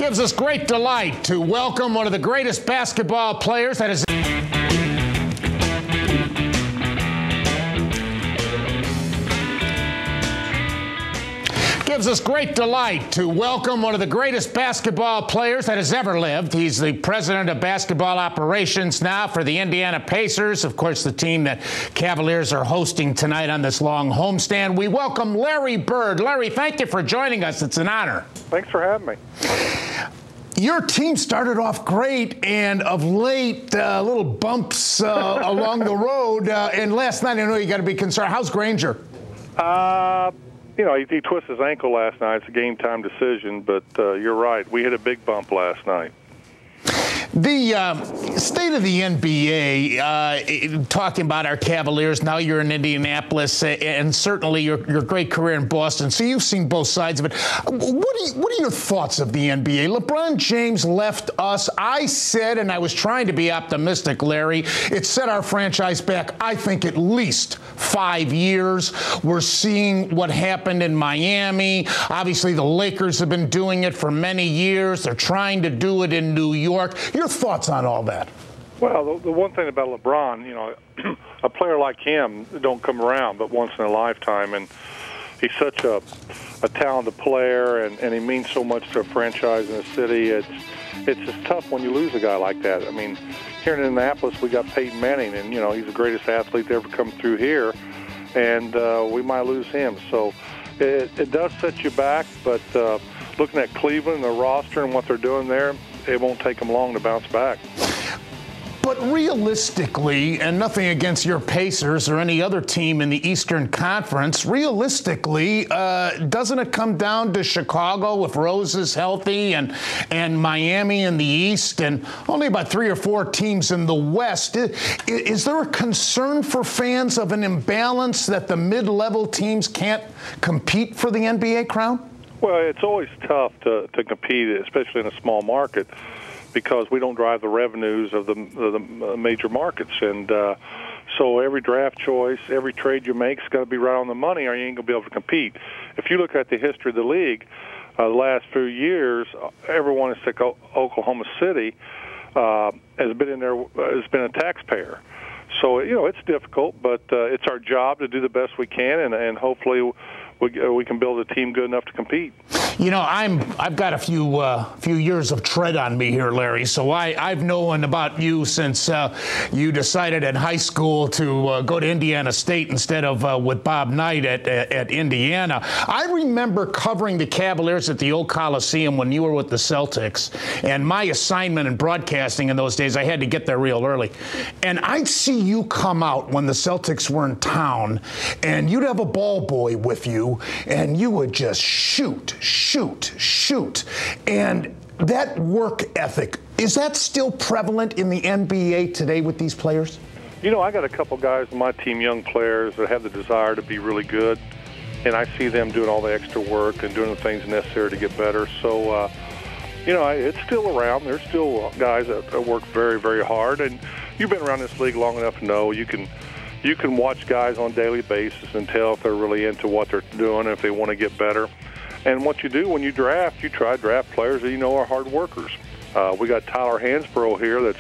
Gives us great delight to welcome one of the greatest basketball players that has Gives us great delight to welcome one of the greatest basketball players that has ever lived. He's the president of basketball operations now for the Indiana Pacers, of course, the team that Cavaliers are hosting tonight on this long homestand. We welcome Larry Bird. Larry, thank you for joining us. It's an honor. Thanks for having me. Your team started off great, and of late, little bumps along the road. And last night, I know you got to be concerned. How's Granger? You know, he twisted his ankle last night. It's a game-time decision, but you're right. We hit a big bump last night. The state of the NBA, talking about our Cavaliers, now you're in Indianapolis, and certainly your great career in Boston, so you've seen both sides of it. What are your thoughts of the NBA? LeBron James left us. I said, and I was trying to be optimistic, Larry, it set our franchise back, I think, at least 5 years. We're seeing what happened in Miami. Obviously, the Lakers have been doing it for many years. They're trying to do it in New York. Your thoughts on all that? Well, the one thing about LeBron, you know, a player like him don't come around but once in a lifetime, and he's such a talented player, and he means so much to a franchise in a city. It's just tough when you lose a guy like that. I mean, here in Indianapolis, we got Peyton Manning, and, you know, he's the greatest athlete to ever come through here, and we might lose him. So it does set you back, but looking at Cleveland, the roster and what they're doing there, it won't take them long to bounce back. But realistically, and nothing against your Pacers or any other team in the Eastern Conference, realistically, doesn't it come down to Chicago if Rose is healthy and Miami in the East and only about 3 or 4 teams in the West? Is there a concern for fans of an imbalance that the mid-level teams can't compete for the NBA crown? Well, it's always tough to compete, especially in a small market, because we don't drive the revenues of the major markets. And so every draft choice, every trade you make has got to be right on the money, or you ain't going to be able to compete. If you look at the history of the league, the last few years, everyone except Oklahoma City has been in there, has been a taxpayer. So, you know, it's difficult, but it's our job to do the best we can, and hopefully we can build a team good enough to compete. You know, I've got a few years of tread on me here, Larry. So I've known about you since you decided in high school to go to Indiana State instead of with Bob Knight at Indiana. I remember covering the Cavaliers at the old Coliseum when you were with the Celtics. And my assignment in broadcasting in those days, I had to get there real early. And I'd see you come out when the Celtics were in town, and you'd have a ball boy with you, and you would just shoot. And that work ethic, is that still prevalent in the NBA today with these players? You know, I got a couple guys on my team, young players, that have the desire to be really good, and I see them doing all the extra work and doing the things necessary to get better. So, you know, it's still around. There's still guys that work very, very hard, and you've been around this league long enough to know you can watch guys on a daily basis and tell if they're really into what they're doing, if they want to get better. And what you do when you draft, you try to draft players that you know are hard workers. We got Tyler Hansbrough here that's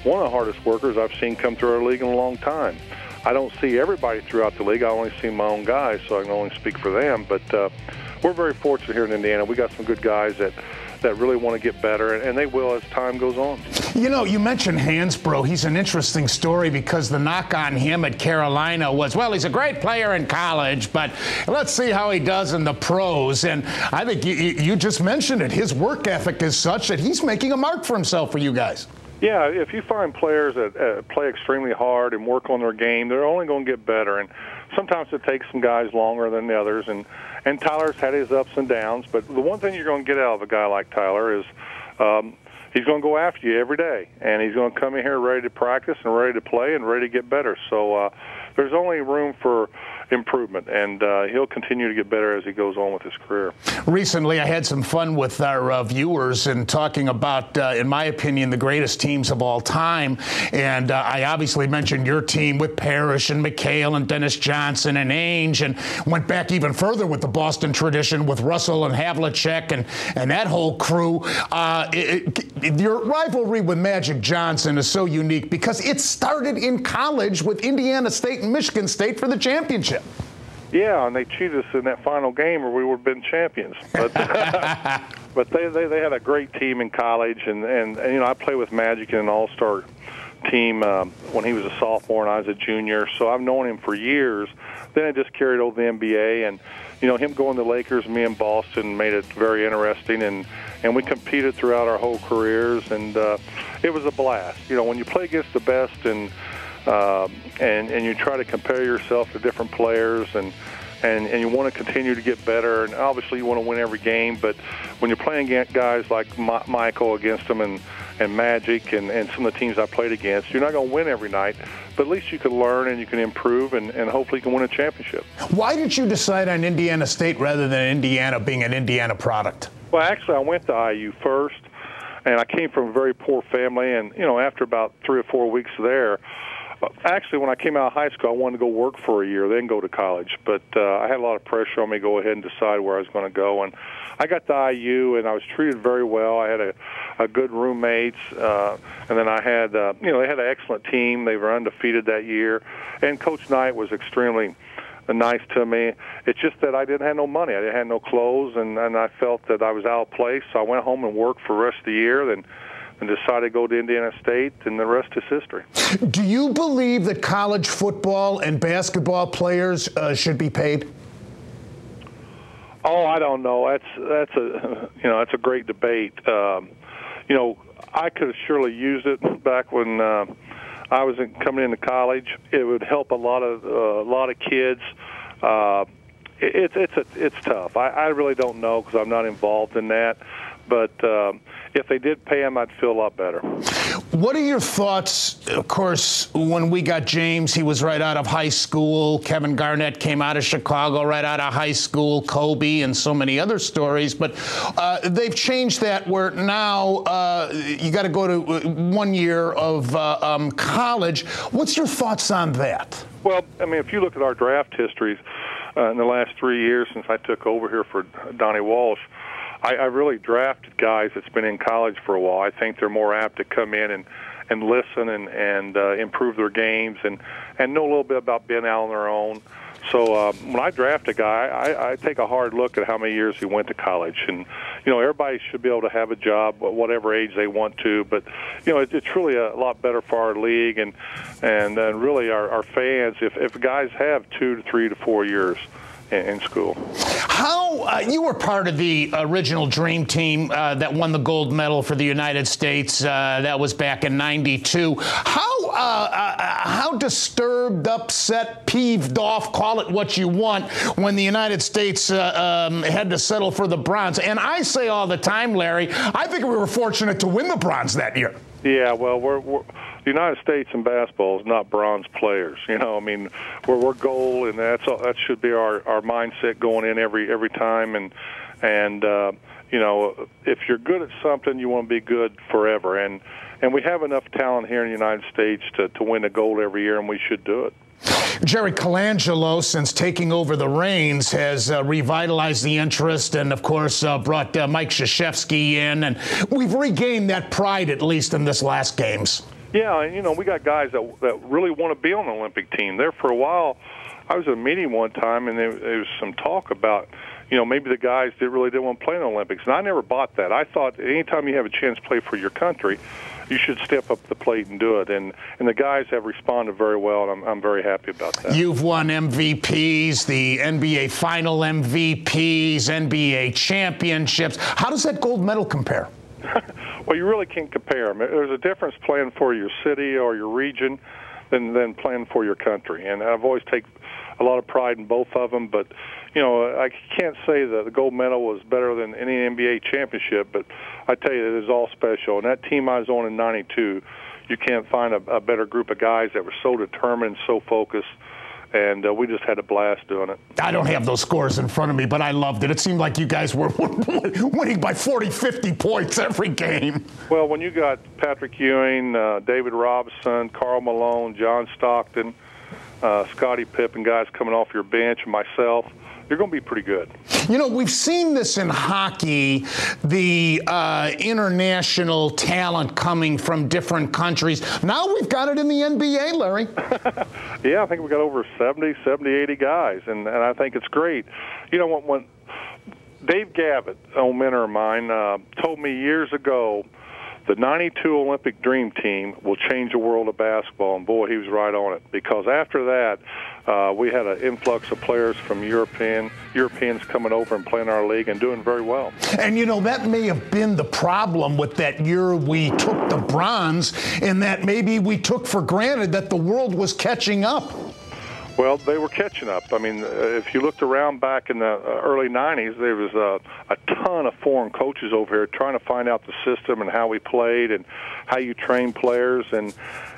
one of the hardest workers I've seen come through our league in a long time. I don't see everybody throughout the league. I only see my own guys, so I can only speak for them. But we're very fortunate here in Indiana. We got some good guys that really want to get better, and they will as time goes on. You know, you mentioned Hansbrough. He's an interesting story because the knock on him at Carolina was, well, he's a great player in college, but let's see how he does in the pros. And I think you just mentioned it. His work ethic is such that he's making a mark for himself for you guys. Yeah, if you find players that play extremely hard and work on their game, they're only going to get better. And sometimes it takes some guys longer than the others. And Tyler's had his ups and downs. But the one thing you're going to get out of a guy like Tyler is he's going to go after you every day. And he's going to come in here ready to practice and ready to play and ready to get better. So there's only room for improvement, and he'll continue to get better as he goes on with his career. Recently, I had some fun with our viewers and talking about, in my opinion, the greatest teams of all time. And I obviously mentioned your team with Parrish and McHale and Dennis Johnson and Ainge, and went back even further with the Boston tradition with Russell and Havlicek and that whole crew. Your rivalry with Magic Johnson is so unique because it started in college with Indiana State and Michigan State for the championship. Yeah, and they cheated us in that final game, or we would have been champions. But but they had a great team in college, and you know, I played with Magic in an all-star team when he was a sophomore and I was a junior. So I've known him for years. Then I just carried over the NBA, and you know, him going to the Lakers, me in Boston, made it very interesting, and we competed throughout our whole careers, and it was a blast. You know, when you play against the best and you try to compare yourself to different players, and you want to continue to get better, and obviously you want to win every game, but when you're playing against guys like Michael against them and Magic and some of the teams I played against, you're not going to win every night, but at least you can learn and you can improve, and hopefully you can win a championship. Why did you decide on Indiana State rather than Indiana being an Indiana product? Well, actually, I went to IU first, and I came from a very poor family, and, you know, after about 3 or 4 weeks there, actually, when I came out of high school, I wanted to go work for a year, then go to college. But I had a lot of pressure on me to go ahead and decide where I was going to go. And I got to IU, and I was treated very well. I had a good roommates, and then I had, you know, they had an excellent team. They were undefeated that year. And Coach Knight was extremely nice to me. It's just that I didn't have no money. I didn't have no clothes, and I felt that I was out of place. So I went home and worked for the rest of the year, and decided to go to Indiana State, and the rest is history. Do you believe that college football and basketball players should be paid? Oh, I don't know. That's a great debate. You know, I could have surely used it back when I was coming into college. It would help a lot of kids. It's tough. I really don't know because I'm not involved in that. But if they did pay him, I'd feel a lot better. What are your thoughts? Of course, when we got James, he was right out of high school. Kevin Garnett came out of Chicago right out of high school. Kobe and so many other stories. But they've changed that where now you got to go to 1 year of college. What's your thoughts on that? Well, I mean, if you look at our draft histories in the last 3 years since I took over here for Donnie Walsh, I really drafted guys that's been in college for a while. I think they're more apt to come in and listen and improve their games and know a little bit about being out on their own. So when I draft a guy, I take a hard look at how many years he went to college. And, you know, everybody should be able to have a job at whatever age they want to. But, you know, it's really a lot better for our league and really our fans if guys have 2 to 3 to 4 years in school. How you were part of the original Dream Team that won the gold medal for the United States. That was back in '92. How disturbed, upset, peeved off, call it what you want, when the United States had to settle for the bronze? And I say all the time, Larry, I think we were fortunate to win the bronze that year. Yeah, well, the United States in basketball is not bronze players. You know, I mean, we're gold, and that should be our mindset going in every time. And you know, if you're good at something, you want to be good forever. And we have enough talent here in the United States to win a gold every year, and we should do it. Jerry Colangelo, since taking over the reins, has revitalized the interest and, of course, brought Mike Krzyzewski in. And we've regained that pride, at least in this last games. Yeah, and, you know, we got guys that really want to be on the Olympic team. There for a while, I was at a meeting one time, and there was some talk about, you know, maybe the guys really didn't want to play in the Olympics. And I never bought that. I thought anytime you have a chance to play for your country, you should step up the plate and do it. And the guys have responded very well, and I'm very happy about that. You've won MVPs, the NBA Final MVPs, NBA championships. How does that gold medal compare? Well, you really can't compare them. There's a difference playing for your city or your region than playing for your country. And I've always taken a lot of pride in both of them. But, you know, I can't say that the gold medal was better than any NBA championship, but I tell you, it is all special. And that team I was on in '92, you can't find a better group of guys that were so determined, so focused, and we just had a blast doing it. I don't have those scores in front of me, but I loved it. It seemed like you guys were winning by 40, 50 points every game. Well, when you got Patrick Ewing, David Robinson, Karl Malone, John Stockton, Scottie Pippen, guys coming off your bench, and myself, you're going to be pretty good. You know, we've seen this in hockey, the international talent coming from different countries. Now we've got it in the NBA, Larry. Yeah, I think we got over 70, 80 guys, and I think it's great. You know, when Dave Gavitt, old mentor of mine, told me years ago, the 92 Olympic Dream Team will change the world of basketball, and boy, he was right on it. Because after that, we had an influx of players from Europeans coming over and playing our league and doing very well. And, you know, that may have been the problem with that year we took the bronze, in that maybe we took for granted that the world was catching up. Well, they were catching up. I mean, if you looked around back in the early 90s, there was a ton of foreign coaches over here trying to find out the system and how we played and how you train players. And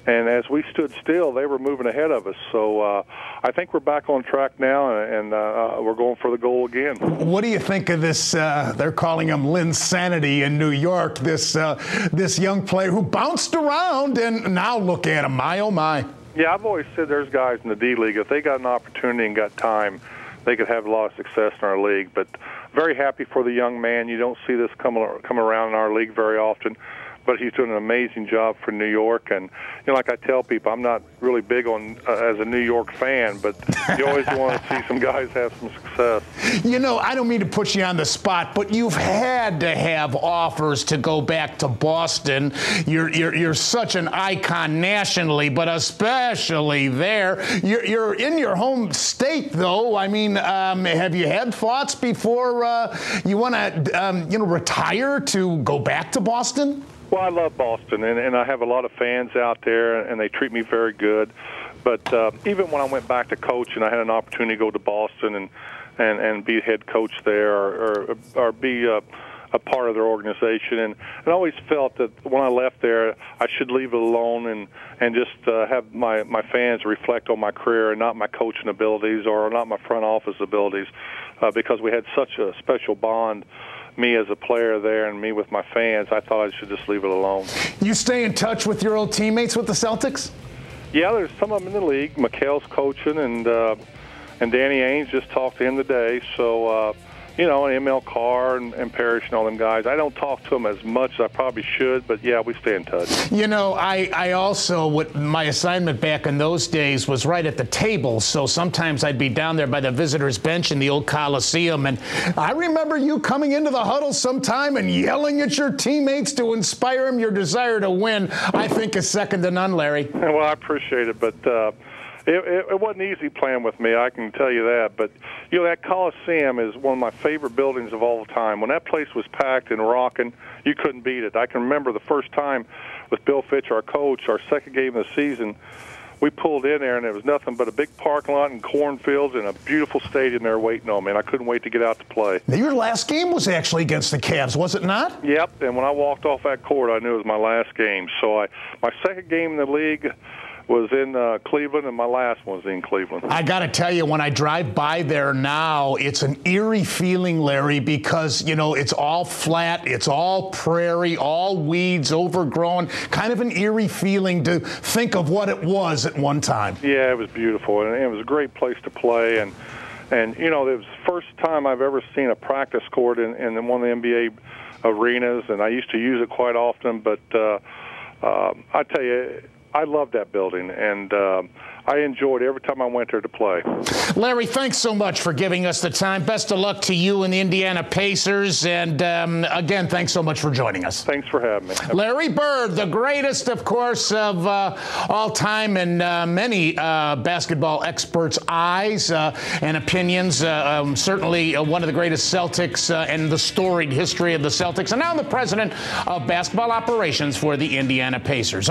as we stood still, they were moving ahead of us. So I think we're back on track now, and we're going for the goal again. What do you think of this, they're calling him Linsanity in New York, this young player who bounced around, and now look at him, my oh my. Yeah, I've always said there's guys in the D-League, if they got an opportunity and got time, they could have a lot of success in our league. But very happy for the young man. You don't see this come around in our league very often. But he's doing an amazing job for New York. And, you know, like I tell people, I'm not really big on as a New York fan, but you always want to see some guys have some success. You know, I don't mean to put you on the spot, but you've had to have offers to go back to Boston. You're such an icon nationally, but especially there. You're in your home state, though. I mean, have you had thoughts before you want to, retire to go back to Boston? Well, I love Boston, and I have a lot of fans out there, and they treat me very good. But even when I went back to coach and I had an opportunity to go to Boston and be head coach there or be a part of their organization, and I always felt that when I left there, I should leave it alone and just have my fans reflect on my career and not my coaching abilities or not my front office abilities, because we had such a special bond, me as a player there and me with my fans. I thought I should just leave it alone. You stay in touch with your old teammates with the Celtics? Yeah, there's some of them in the league. Mikhail's coaching, and Danny Ainge just talked to him today. So, and ML Carr and Parrish and all them guys. I don't talk to them as much as I probably should, but yeah, we stay in touch. You know, I also, my assignment back in those days was right at the table, so sometimes I'd be down there by the visitors' bench in the old Coliseum, and I remember you coming into the huddle sometime and yelling at your teammates to inspire them. Your desire to win, I think, is second to none, Larry. Well, I appreciate it, but it wasn't easy playing with me, I can tell you that. But, that Coliseum is one of my favorite buildings of all time. When that place was packed and rocking, you couldn't beat it. I can remember the first time with Bill Fitch, our coach, our second game of the season, we pulled in there, and there was nothing but a big parking lot and cornfields and a beautiful stadium there waiting on me, and I couldn't wait to get out to play. Now, your last game was actually against the Cavs, was it not? Yep, and when I walked off that court, I knew it was my last game. So my second game in the league was in Cleveland, and my last one was in Cleveland. I got to tell you, when I drive by there now, it's an eerie feeling, Larry, because, it's all flat, it's all prairie, all weeds, overgrown, kind of an eerie feeling to think of what it was at one time. Yeah, it was beautiful, and it was a great place to play, and it was the first time I've ever seen a practice court in one of the NBA arenas, and I used to use it quite often, but I tell you, I loved that building, and I enjoyed every time I went there to play. Larry, thanks so much for giving us the time. Best of luck to you and the Indiana Pacers, and again, thanks so much for joining us. Thanks for having me. Larry Bird, the greatest, of course, of all time, and many basketball experts' eyes and opinions. Certainly one of the greatest Celtics in the storied history of the Celtics, and now the president of basketball operations for the Indiana Pacers.